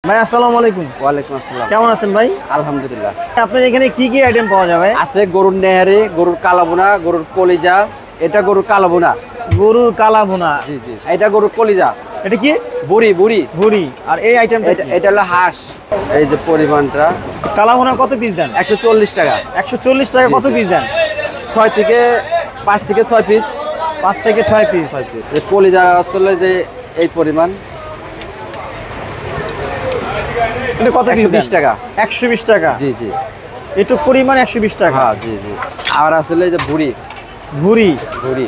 ভাই আসসালামু আলাইকুম। ওয়ালাইকুম আসসালাম। কেমন আছেন ভাই? আলহামদুলিল্লাহ। আপনার এখানে কি কি আইটেম পাওয়া যাবে? আছে গরুর নেহারি, গরুর কালাবোনা, গরুর কলিজা। এটা গরুর কালাবোনা। গরুর কালা ভুনা। জি জি। এটা গরুর কলিজা। এটা কি? বুড়ি বুড়ি ভুড়ি। আর এই আইটেমটা কি? এটা হলো হাঁস। এই যে পরিমাণটা কালা ভুনা কত পিস দেন? 140 টাকা। 140 টাকা কত পিস দেন? 5 থেকে 6 পিস। 5 থেকে 6 পিস। এই কলিজা আসলে যে এই পরিমাণ। এটা কত পিস? 120 টাকা। 120 টাকা। জি জি। একটু পরিমাণ 120 টাকা। হ্যাঁ জি জি। আর আসলে যে ভুড়ি। ভুড়ি। ভুড়ি।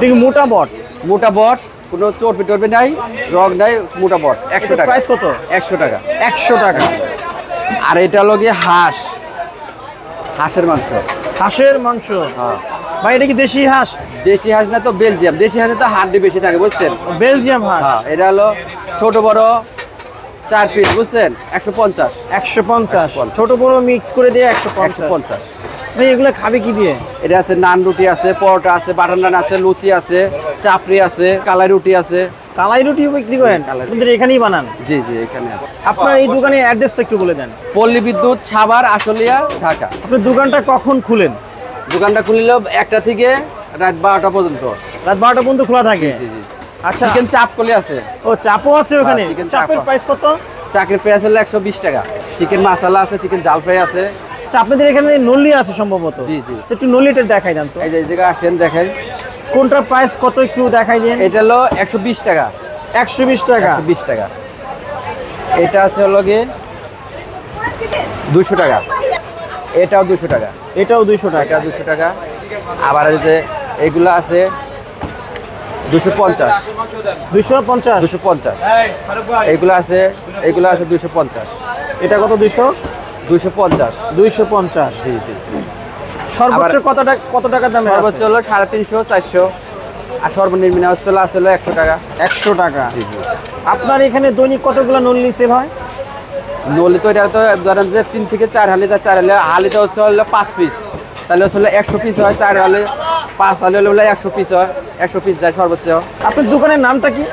দেখি মোটা বট। মোটা বট, কোনো চর্বি টর্বি নাই, রগ নাই, মোটা বট। 100 টাকা। প্রাইস কত? 100 টাকা। 100 টাকা। আর এটা হলো গিয়ে হাঁস, হাঁসের মাংস। হাঁসের মাংস। হ্যাঁ। ভাই এটা কি দেশি হাঁস? দেশি হাঁস না তো বেলজিয়াম। দেশি হাঁসে তো হাড্ডি বেশি থাকে, বুঝছেন? বেলজিয়াম হাঁস। হ্যাঁ, এটা হলো ছোট বড় 4 পিস, বুঝছেন? 150। 150। ছোট বড় মিক্স করে দিয়ে 150। 150। ভাই এগুলো খাবে কি দিয়ে? এটা আছে নান রুটি আছে, পরোটা আছে, বাটার নান আছে, লুচি আছে, চাপড়ি আছে, কালাই রুটি আছে। কালাই রুটিও বিক্রি করেন? আপনাদের এখানেই বানান? জি জি, এখানে আছে। আপনার এই দোকানের অ্যাড্রেসটা একটু বলে দেন। পল্লী বিদ্যুৎ, সাভার, আশুলিয়া, ঢাকা। আপনার দোকানটা কখন খুলেন? দোকানটা খুলিল 1টা থেকে রাত 12টা পর্যন্ত। রাত 12টা পর্যন্ত খোলা থাকে? জি জি। আচ্ছা। চিকেন চাপ কলি আছে। ও চাপও আছে ওখানে? হ্যাঁ, chicken চাপের চাপও। প্রাইস কত? চাকের পেঁয়াজ হলো 120 টাকা। চিকেন মশলা আছে, চিকেন জাল ফ্রাই আছে। আচ্ছা, আপনাদের এখানে নল্লি আছে সম্ভবত? জি জি। আচ্ছা, একটু নল্লিটা দেখাই দেন তো। এই যে এদিকে আসেন দেখাই। কোনটার প্রাইস কত একটু দেখাই দেন। এটা হলো 120 টাকা। 120 টাকা। 120 টাকা। এটা আছে হলো গিয়ে 200 টাকা। এটাও 200 টাকা। এটাও 200 টাকা। এটা 200 টাকা। আবার এই যে এগুলো আছে 250। 250। 250। এগুলো আছে 250। এটা কত? 200? 250। 250। জি জি। সর্বোচ্চ কত টাকা দামের আছে? সর্বোচ্চ হলো 350, 400। আর সর্বনিম্ন হলো 100 টাকা। 100 টাকা। জি জি। আপনার এখানে দৈনিক কতগুলো নল্লি সেল হয়? নলি তো এটা তো ধরেন যে 3 থেকে 4 হালি, 4 হালি হালিতে হচ্ছে 5 পিস। তাহলে হচ্ছে 100 পিস হয়। 4 হালি 5 হালি হলে 100 পিস হয়। 100 পিস যায় সর্বোচ্চ। আপনার দোকানের নামটা কি?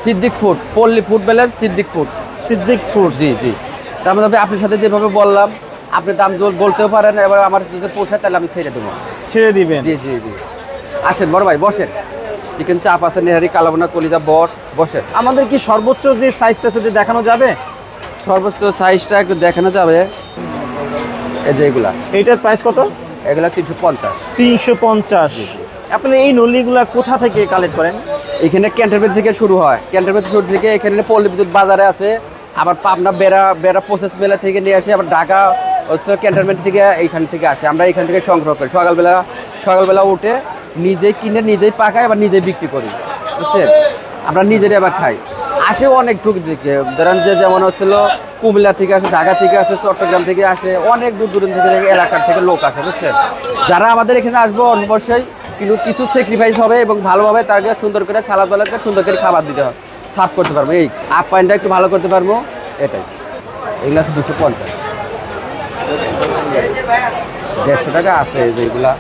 সিদ্দিক ফুড, পল্লী food balance, Siddique food. Siddique food. জি জি। তার মধ্যে আপনার সাথে যেভাবে বললাম, আপনি দাম বলতেও পারেন। এবার আমার যদি পোষায় তাহলে আমি ছেড়ে দেবো। ছেড়ে দিবেন? জি জি জি। আসেন বড় ভাই, বসেন। চিকেন চাপ আছে, নেহারি, কালাবোনা, কলিজা, বট, বসেন। আমাদের কি সর্বোচ্চ যে সাইজটা সেটা দেখানো যাবে? সর্বোচ্চ সাইজটা একটু দেখানো যাবে। এই যে এগুলা, এইটার প্রাইস কত? এগুলা 350। 350। আপনারা এই নল্লিগুলা কোথা থেকে কালেক্ট করেন? এখানে ক্যান্টনমেন্ট থেকে শুরু হয়। ক্যান্টনমেন্ট শুরু থেকে এখানে পল্লী বিদ্যুৎ বাজারে আছে। আবার পাবনা বেড়া প্রসেস মেলা থেকে নিয়ে আসে। আবার ঢাকা হচ্ছে ক্যান্টনমেন্ট থেকে, এইখান থেকে আসে। আমরা এখান থেকে সংগ্রহ করি। সকালবেলা উঠে নিজেই কিনে, নিজেই পাকাই, আবার নিজেই বিক্রি করি, বুঝছেন? আমরা নিজেরাই আবার খাই। আসেও অনেক দূর থেকে, ধরেন যে যেমন হচ্ছিল কুমিল্লা থেকে আসে, ঢাকা থেকে আসে, চট্টগ্রাম থেকে আসে, অনেক দূর দূরান্ত থেকে এলাকার থেকে লোক আসে, বুঝছেন? যারা আমাদের এখানে আসবো অবশ্যই কিন্তু কিছু স্যাক্রিফাইস হবে এবং ভালোভাবে তাকে সুন্দর করে সালাদ বালাদকে সুন্দর করে খাবার দিতে হবে, সার্ভ করতে পারবো। এই আপ্যায়নটা একটু ভালো করতে পারবো, এটাই। এগুলো আছে 250। 150 টাকা আছে যেগুলা।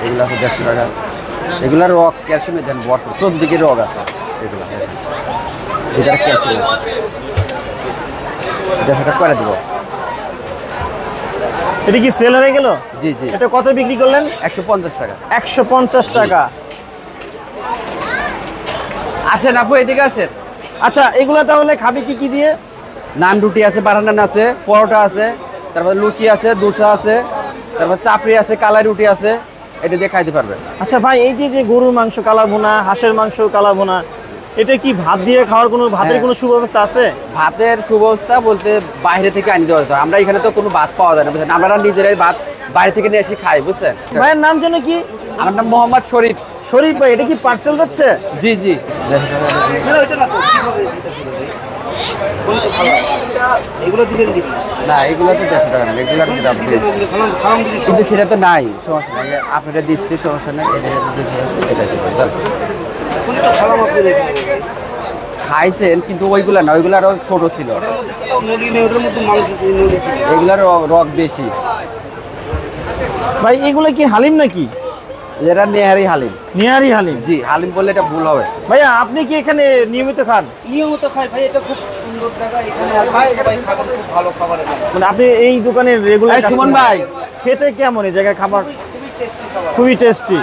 এগুলো আছে 150 টাকা। এগুলার রক ক্যালসিয়ামে দেন, বট 14 দিকে রক আছে। এগুলো এটা ক্যালসিয়াম আছে। 150 টাকা করে দিব। এটা কি সেল হয়ে গেল? জি জি। এটা কত বিক্রি করলেন? 150 টাকা। 150 টাকা। আসেন আপু, এদিকে আসেন। আচ্ছা, এগুলা তাহলে খাবে কি দিয়ে? নান রুটি আছে, বাটার নান আছে, পরোটা আছে, তারপর লুচি আছে, দোসা আছে, তারপর চাপড়ি আছে, কালাই রুটি আছে। এটা দিয়ে খাইতে পারবে। আচ্ছা ভাই, এই যে গরুর মাংস কালা ভুনা, হাঁসের মাংস কালা ভুনা, এটা কি ভাত দিয়ে খাওয়ার ভাতের কোনো সুব্যবস্থা আছে? ভাতের সুব্যবস্থা বলতে বাইরে থেকে আনি দেওয়া হয়। আমরা এখানে তো কোনো ভাত পাওয়া যায় না, বুঝছেন? আমরা নিজেরাই ভাত বাইরে থেকে নিয়ে এসে খাই, বুঝছেন? ভাইয়ের নাম যেন কি? আমার নাম মোহাম্মদ শরীফ। শরীফ ভাই, এটা কি পার্সেল যাচ্ছে? জি জি। এগুলো দিবেন দিবি না, এগুলো তো 150 টাকা না, এগুলো কিন্তু সেটা তো নাই, সমস্যা নাই। আপনারা দিচ্ছি, সমস্যা নেই। এখনই তো খালাম আপনি খাইছেন, কিন্তু ওইগুলা না, ওইগুলো আরো ছোট ছিল। ওটার মধ্যে তো নলি নেই, ওটার মধ্যে মাংস নলি ছিল। এগুলার রক বেশি। ভাই এগুলো কি হালিম নাকি? যেটা নেহারি হালিম। নিহারি হালিম। জি, হালিম বললে এটা ভুল হবে। ভাইয়া আপনি কি এখানে নিয়মিত খান? নিয়মিত খাই ভাই, এটা খুব সুন্দর জায়গা, এখানে সবাই খাবার খুব ভালো খাবার এখানে। মানে আপনি এই দোকানের রেগুলার এই সুমন ভাই, খেতে কেমন এই জায়গায় খাবার? খুবই টেস্টি খাবার। খুবই টেস্টি।